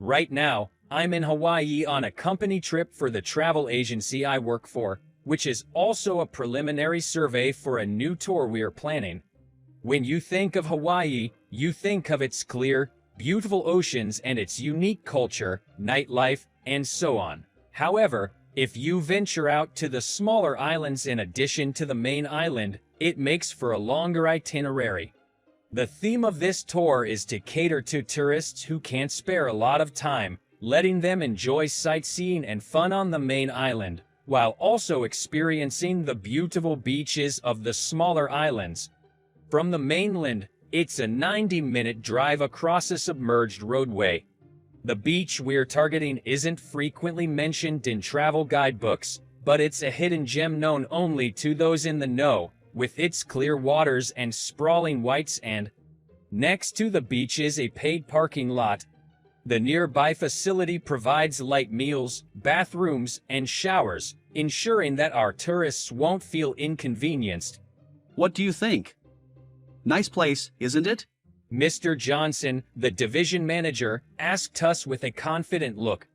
Right now, I'm in Hawaii on a company trip for the travel agency I work for, which is also a preliminary survey for a new tour we are planning. When you think of Hawaii, you think of its clear, beautiful oceans and its unique culture, nightlife, and so on. However, if you venture out to the smaller islands in addition to the main island, it makes for a longer itinerary. The theme of this tour is to cater to tourists who can't spare a lot of time, letting them enjoy sightseeing and fun on the main island, while also experiencing the beautiful beaches of the smaller islands. From the mainland, it's a 90-minute drive across a submerged roadway. The beach we're targeting isn't frequently mentioned in travel guidebooks, but it's a hidden gem known only to those in the know, with its clear waters and sprawling white sand. Next to the beach is a paid parking lot. The nearby facility provides light meals, bathrooms, and showers, ensuring that our tourists won't feel inconvenienced. What do you think? Nice place, isn't it? Mr. Johnson, the division manager, asked us with a confident look.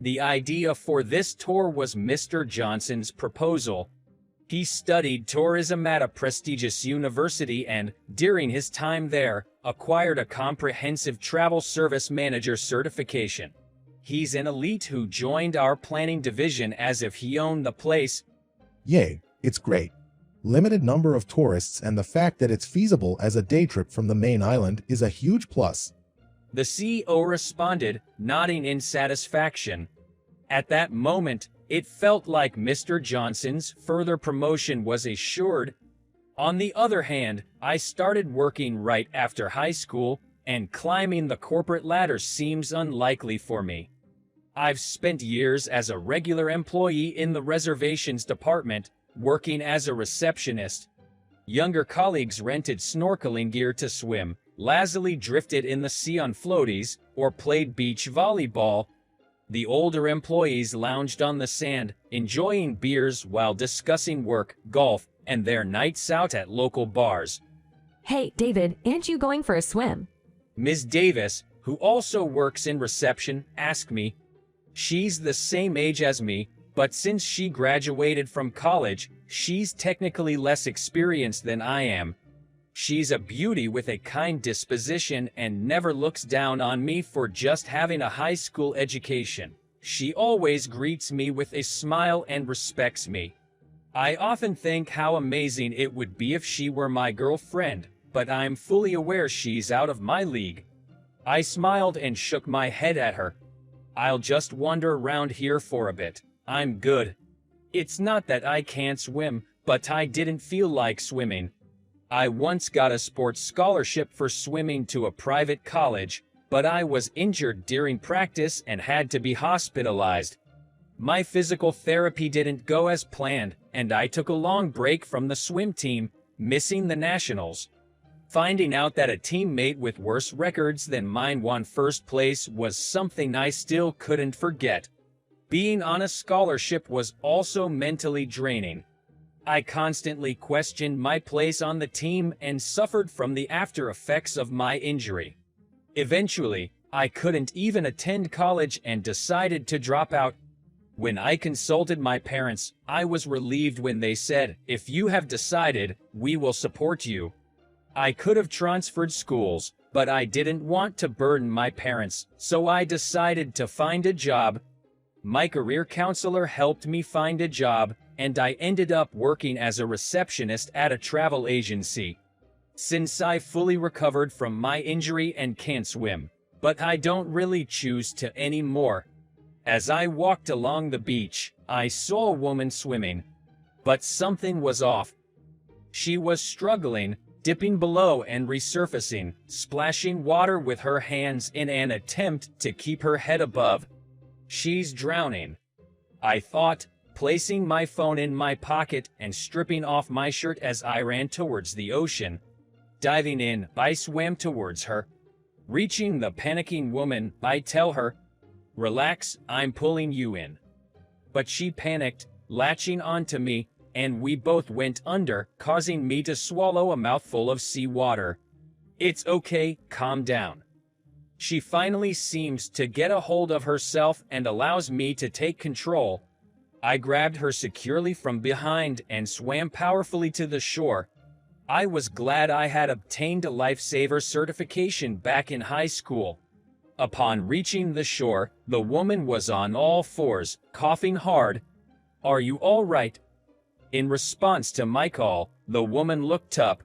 The idea for this tour was Mr. Johnson's proposal. He studied tourism at a prestigious university and, during his time there, acquired a comprehensive travel service manager certification. He's an elite who joined our planning division as if he owned the place. Yay, it's great. Limited number of tourists and the fact that it's feasible as a day trip from the main island is a huge plus. The CEO responded, nodding in satisfaction. At that moment, it felt like Mr. Johnson's further promotion was assured. On the other hand, I started working right after high school, and climbing the corporate ladder seems unlikely for me. I've spent years as a regular employee in the reservations department, working as a receptionist. Younger colleagues rented snorkeling gear to swim, lazily drifted in the sea on floaties, or played beach volleyball. The older employees lounged on the sand, enjoying beers while discussing work, golf, and their nights out at local bars. Hey, David, aren't you going for a swim? Ms. Davis, who also works in reception, asked me. She's the same age as me, but since she graduated from college, she's technically less experienced than I am. She's a beauty with a kind disposition and never looks down on me for just having a high school education. She always greets me with a smile and respects me. I often think how amazing it would be if she were my girlfriend, but I'm fully aware she's out of my league. I smiled and shook my head at her. I'll just wander around here for a bit. I'm good. It's not that I can't swim, but I didn't feel like swimming. I once got a sports scholarship for swimming to a private college, but I was injured during practice and had to be hospitalized. My physical therapy didn't go as planned, and I took a long break from the swim team, missing the nationals. Finding out that a teammate with worse records than mine won first place was something I still couldn't forget. Being on a scholarship was also mentally draining. I constantly questioned my place on the team and suffered from the after effects of my injury. Eventually, I couldn't even attend college and decided to drop out. When I consulted my parents, I was relieved when they said, "If you have decided, we will support you." I could have transferred schools, but I didn't want to burden my parents, so I decided to find a job. My career counselor helped me find a job, and I ended up working as a receptionist at a travel agency. Since I fully recovered from my injury and can't swim, but I don't really choose to anymore. As I walked along the beach, I saw a woman swimming, but something was off. She was struggling, dipping below and resurfacing, splashing water with her hands in an attempt to keep her head above. She's drowning, I thought, placing my phone in my pocket and stripping off my shirt as I ran towards the ocean. Diving in, I swam towards her. Reaching the panicking woman, I tell her, "Relax, I'm pulling you in." But she panicked, latching onto me, and we both went under, causing me to swallow a mouthful of seawater. "It's okay, calm down." She finally seems to get a hold of herself and allows me to take control. I grabbed her securely from behind and swam powerfully to the shore. I was glad I had obtained a lifesaver certification back in high school. Upon reaching the shore, the woman was on all fours, coughing hard. "Are you all right?" In response to my call, the woman looked up.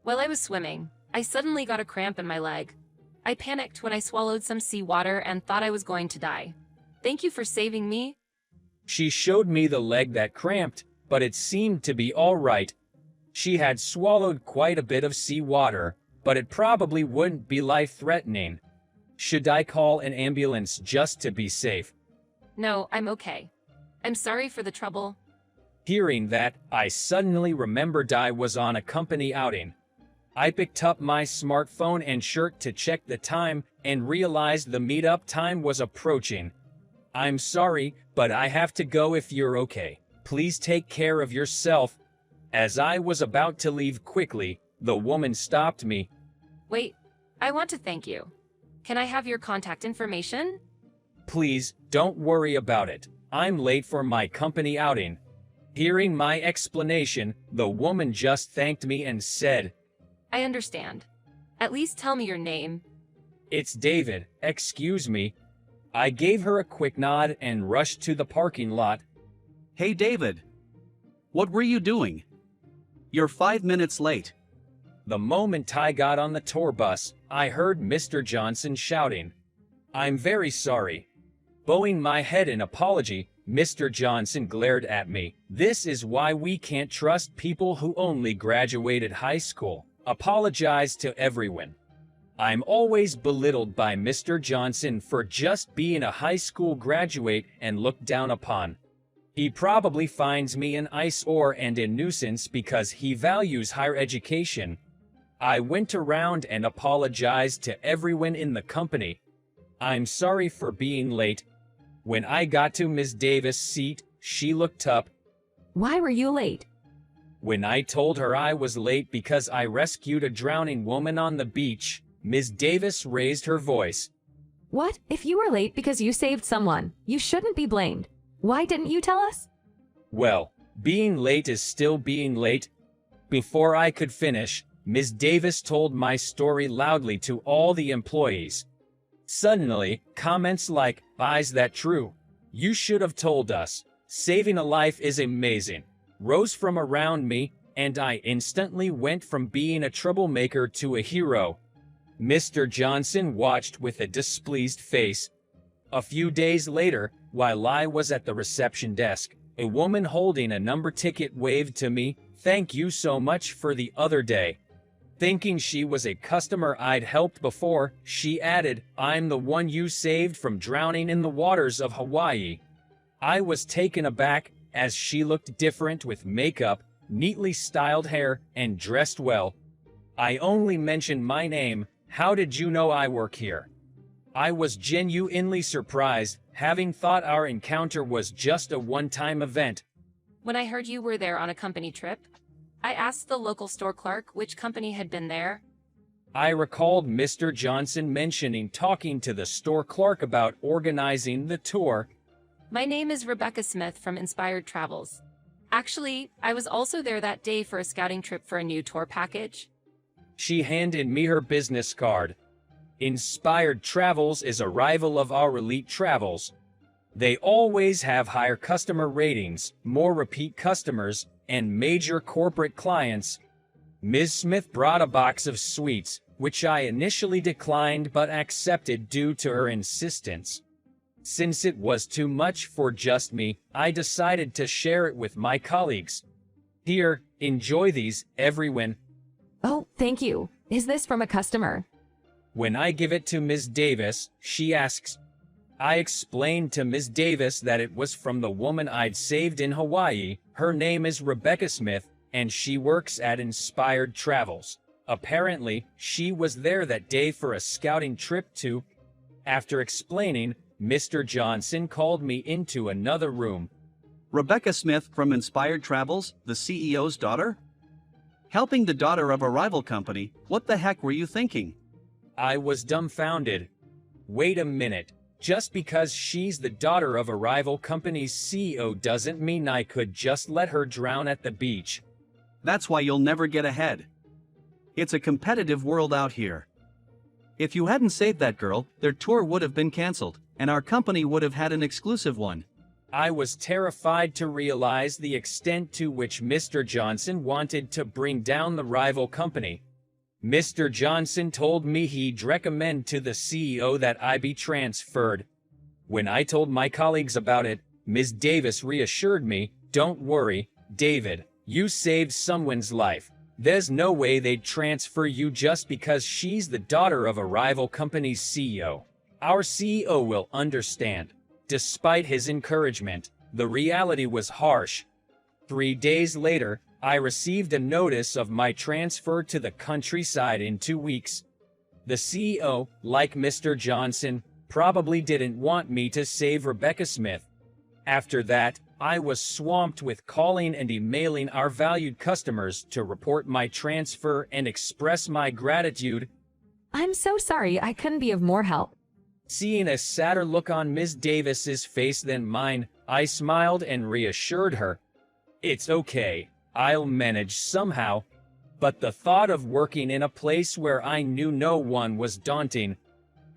While I was swimming, I suddenly got a cramp in my leg. I panicked when I swallowed some seawater and thought I was going to die. Thank you for saving me. She showed me the leg that cramped, but it seemed to be all right. She had swallowed quite a bit of seawater, but it probably wouldn't be life-threatening. Should I call an ambulance just to be safe? No, I'm okay. I'm sorry for the trouble. Hearing that, I suddenly remembered I was on a company outing. I picked up my smartphone and shirt to check the time and realized the meetup time was approaching. "I'm sorry, but I have to go if you're okay. Please take care of yourself." As I was about to leave quickly, the woman stopped me. Wait, I want to thank you. Can I have your contact information? "Please, don't worry about it. I'm late for my company outing." Hearing my explanation, the woman just thanked me and said, I understand. At least tell me your name. "It's David, excuse me." I gave her a quick nod and rushed to the parking lot. Hey David. What were you doing? You're 5 minutes late. The moment I got on the tour bus, I heard Mr. Johnson shouting, "I'm very sorry." Bowing my head in apology, Mr. Johnson glared at me. "This is why we can't trust people who only graduated high school. Apologize to everyone." I'm always belittled by Mr. Johnson for just being a high school graduate and looked down upon. He probably finds me an eyesore and a nuisance because he values higher education. I went around and apologized to everyone in the company. "I'm sorry for being late." When I got to Ms. Davis' seat, she looked up. Why were you late? When I told her I was late because I rescued a drowning woman on the beach, Ms. Davis raised her voice. What? If you were late because you saved someone, you shouldn't be blamed. Why didn't you tell us? "Well, being late is still being late." Before I could finish, Ms. Davis told my story loudly to all the employees. Suddenly, comments like, "Is that true? You should have told us. Saving a life is amazing," rose from around me, and I instantly went from being a troublemaker to a hero. Mr. Johnson watched with a displeased face. A few days later, while I was at the reception desk, a woman holding a number ticket waved to me, "Thank you so much for the other day." Thinking she was a customer I'd helped before, she added, "I'm the one you saved from drowning in the waters of Hawaii." I was taken aback, as she looked different with makeup, neatly styled hair, and dressed well. "I only mentioned my name. How did you know I work here?" I was genuinely surprised, having thought our encounter was just a one-time event. When I heard you were there on a company trip, I asked the local store clerk which company had been there. I recalled Mr. Johnson mentioning talking to the store clerk about organizing the tour. My name is Rebecca Smith from Inspired Travels. Actually, I was also there that day for a scouting trip for a new tour package. She handed me her business card. Inspired Travels is a rival of our Elite Travels. They always have higher customer ratings, more repeat customers, and major corporate clients. Ms. Smith brought a box of sweets, which I initially declined but accepted due to her insistence. Since it was too much for just me, I decided to share it with my colleagues. "Here, enjoy these, everyone." Oh, thank you. Is this from a customer? When I give it to Ms. Davis, she asks. I explained to Ms. Davis that it was from the woman I'd saved in Hawaii. Her name is Rebecca Smith, and she works at Inspired Travels. Apparently, she was there that day for a scouting trip too. After explaining, Mr. Johnson called me into another room. Rebecca Smith from Inspired Travels, the CEO's daughter? Helping the daughter of a rival company, what the heck were you thinking? I was dumbfounded. Wait a minute. Just because she's the daughter of a rival company's CEO doesn't mean I could just let her drown at the beach. That's why you'll never get ahead. It's a competitive world out here. If you hadn't saved that girl, their tour would have been cancelled, and our company would have had an exclusive one. I was terrified to realize the extent to which Mr. Johnson wanted to bring down the rival company. Mr. Johnson told me he'd recommend to the CEO that I be transferred. When I told my colleagues about it, Ms. Davis reassured me, "Don't worry, David, you saved someone's life. There's no way they'd transfer you just because she's the daughter of a rival company's CEO. Our CEO will understand." Despite his encouragement, the reality was harsh. 3 days later, I received a notice of my transfer to the countryside in 2 weeks. The CEO, like Mr. Johnson, probably didn't want me to save Rebecca Smith. After that, I was swamped with calling and emailing our valued customers to report my transfer and express my gratitude. I'm so sorry I couldn't be of more help. Seeing a sadder look on Ms. Davis's face than mine, I smiled and reassured her. "It's okay. I'll manage somehow." But the thought of working in a place where I knew no one was daunting.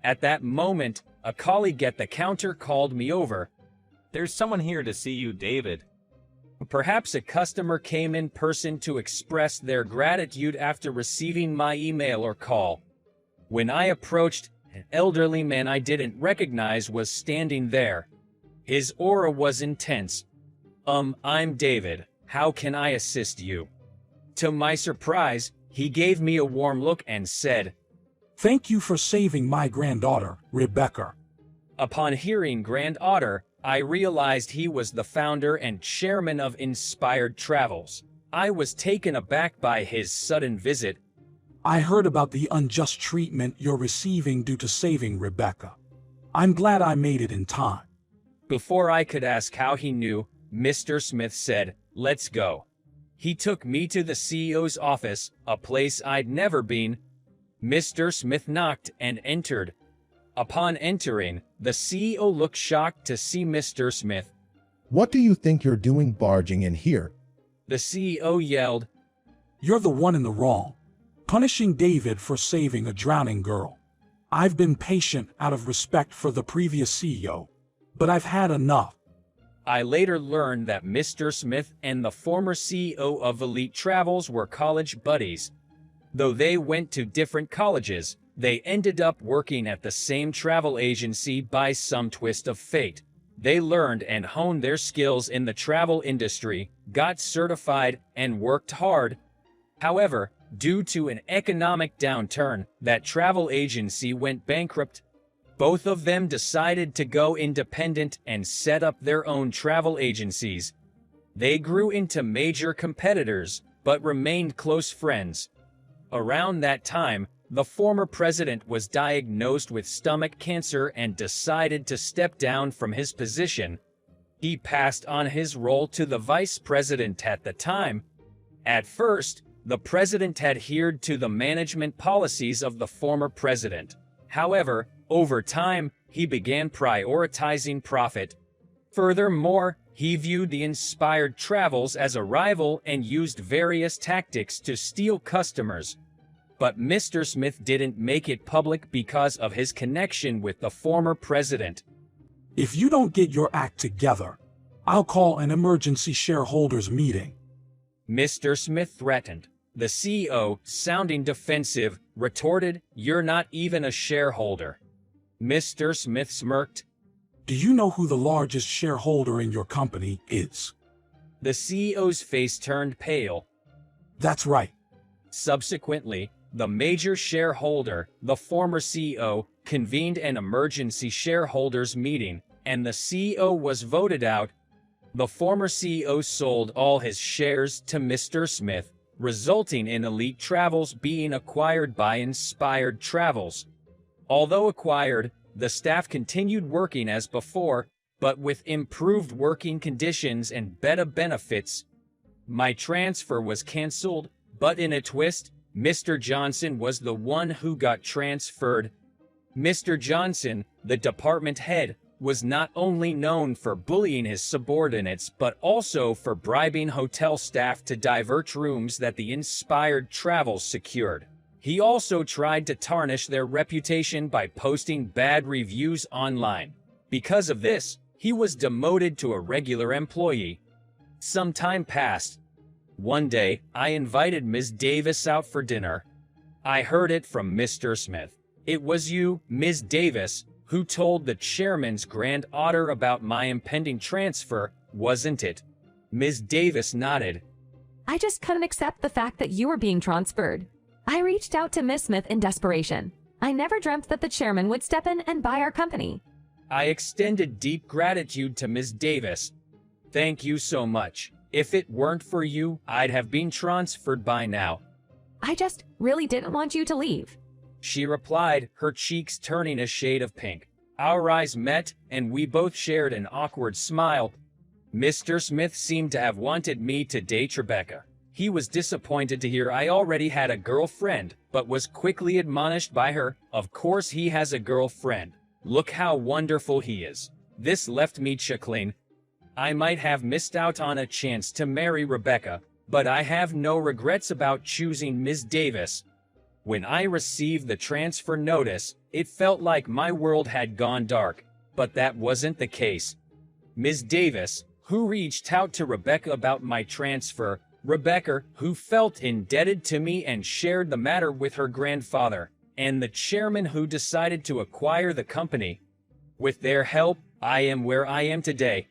At that moment, a colleague at the counter called me over. "There's someone here to see you, David." Perhaps a customer came in person to express their gratitude after receiving my email or call. When I approached, an elderly man I didn't recognize was standing there. His aura was intense. I'm David. How can I assist you?" To my surprise, he gave me a warm look and said, "Thank you for saving my granddaughter, Rebecca." Upon hearing granddaughter, I realized he was the founder and chairman of Inspired Travels. I was taken aback by his sudden visit. "I heard about the unjust treatment you're receiving due to saving Rebecca. I'm glad I made it in time." Before I could ask how he knew, Mr. Smith said, "Let's go." He took me to the CEO's office, a place I'd never been. Mr. Smith knocked and entered. Upon entering, the CEO looked shocked to see Mr. Smith. What do you think you're doing barging in here? The CEO yelled. "You're the one in the wrong, punishing David for saving a drowning girl. I've been patient out of respect for the previous CEO, but I've had enough." I later learned that Mr. Smith and the former CEO of Elite Travels were college buddies. Though they went to different colleges, they ended up working at the same travel agency by some twist of fate. They learned and honed their skills in the travel industry, got certified, and worked hard. However, due to an economic downturn, that travel agency went bankrupt. Both of them decided to go independent and set up their own travel agencies. They grew into major competitors, but remained close friends. Around that time, the former president was diagnosed with stomach cancer and decided to step down from his position. He passed on his role to the vice president at the time. At first, the president adhered to the management policies of the former president. However, over time, he began prioritizing profit. Furthermore, he viewed the Inspired Travels as a rival and used various tactics to steal customers. But Mr. Smith didn't make it public because of his connection with the former president. "If you don't get your act together, I'll call an emergency shareholders meeting," Mr. Smith threatened. The CEO, sounding defensive, retorted, "You're not even a shareholder." Mr. Smith smirked. "Do you know who the largest shareholder in your company is?" The CEO's face turned pale. "That's right." Subsequently, the major shareholder, the former CEO, convened an emergency shareholders meeting, and the CEO was voted out. The former CEO sold all his shares to Mr. Smith, resulting in Elite Travels being acquired by Inspired Travels. Although acquired, the staff continued working as before, but with improved working conditions and better benefits. My transfer was canceled, but in a twist, Mr. Johnson was the one who got transferred. Mr. Johnson, the department head, was not only known for bullying his subordinates but also for bribing hotel staff to divert rooms that the inspired travels secured. He also tried to tarnish their reputation by posting bad reviews online. Because of this, he was demoted to a regular employee. Some time passed. One day, I invited Ms. Davis out for dinner. I heard it from Mr. Smith. It was you, Ms. Davis, who told the chairman's grand auditor about my impending transfer, wasn't it? Ms. Davis nodded. I just couldn't accept the fact that you were being transferred. I reached out to Miss Smith in desperation. I never dreamt that the chairman would step in and buy our company. I extended deep gratitude to Ms. Davis. Thank you so much. If it weren't for you, I'd have been transferred by now. I just really didn't want you to leave. She replied, her cheeks turning a shade of pink. Our eyes met, and we both shared an awkward smile. Mr. Smith seemed to have wanted me to date Rebecca. He was disappointed to hear I already had a girlfriend, but was quickly admonished by her, of course he has a girlfriend. Look how wonderful he is. This left me chuckling. I might have missed out on a chance to marry Rebecca, but I have no regrets about choosing Ms. Davis. When I received the transfer notice, it felt like my world had gone dark, but that wasn't the case. Ms. Davis, who reached out to Rebecca about my transfer, Rebecca, who felt indebted to me and shared the matter with her grandfather, and the chairman who decided to acquire the company. With their help, I am where I am today.